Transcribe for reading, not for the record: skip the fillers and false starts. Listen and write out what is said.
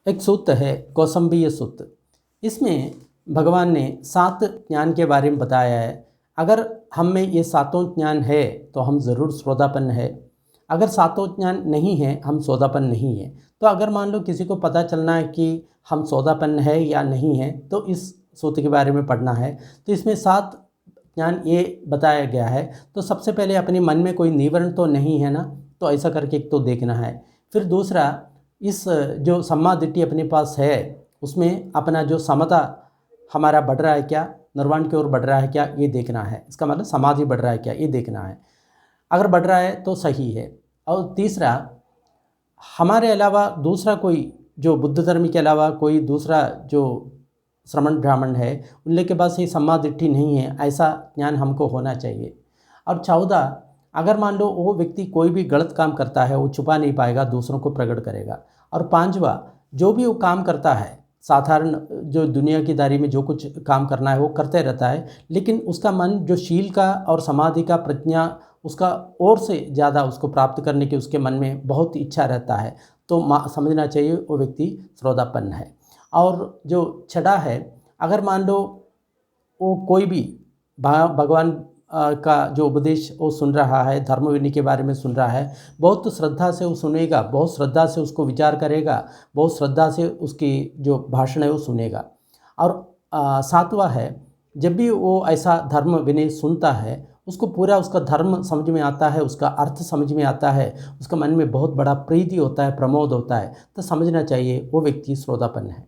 एक सूक्त है कौसंबीय सूक्त। इसमें भगवान ने 7 ज्ञान के बारे में बताया है। अगर हम में ये सातों ज्ञान है तो हम ज़रूर श्रोतापन्न है। अगर सातों ज्ञान नहीं है हम सौदापन्न नहीं है। तो अगर मान लो किसी को पता चलना है कि हम सौदापन्न है या नहीं है तो इस सूत्र के बारे में पढ़ना है। तो इसमें 7 ज्ञान ये बताया गया है। तो सबसे पहले अपने मन में कोई निवरण तो नहीं है ना, तो ऐसा करके एक तो देखना है। फिर दूसरा, इस जो सम्मा दिट्ठी अपने पास है उसमें अपना जो समता हमारा बढ़ रहा है क्या, निर्वाण की ओर बढ़ रहा है क्या, ये देखना है। इसका मतलब समाधि बढ़ रहा है क्या, ये देखना है। अगर बढ़ रहा है तो सही है। और तीसरा, हमारे अलावा दूसरा कोई जो बुद्ध धर्म के अलावा कोई दूसरा जो श्रमण ब्राह्मण है उनके के पास ये सम्मा दिट्ठी नहीं है, ऐसा ज्ञान हमको होना चाहिए। और 14, अगर मान लो वो व्यक्ति कोई भी गलत काम करता है वो छुपा नहीं पाएगा, दूसरों को प्रकट करेगा। और 5वां, जो भी वो काम करता है साधारण जो दुनिया की दारी में जो कुछ काम करना है वो करते रहता है, लेकिन उसका मन जो शील का और समाधि का प्रज्ञा उसका और से ज़्यादा उसको प्राप्त करने की उसके मन में बहुत इच्छा रहता है, तो समझना चाहिए वो व्यक्ति श्रोतापन्न है। और जो 6 है, अगर मान लो वो कोई भी भगवान का जो उपदेश वो सुन रहा है, धर्म विनय के बारे में सुन रहा है, बहुत श्रद्धा से वो सुनेगा, बहुत श्रद्धा से उसको विचार करेगा, बहुत श्रद्धा से उसकी जो भाषण है वो सुनेगा। और 7वां है, जब भी वो ऐसा धर्म विनय सुनता है उसको पूरा उसका धर्म समझ में आता है, उसका अर्थ समझ में आता है, उसका मन में बहुत बड़ा प्रीति होता है, प्रमोद होता है, तो समझना चाहिए वो व्यक्ति श्रोतापन्न है।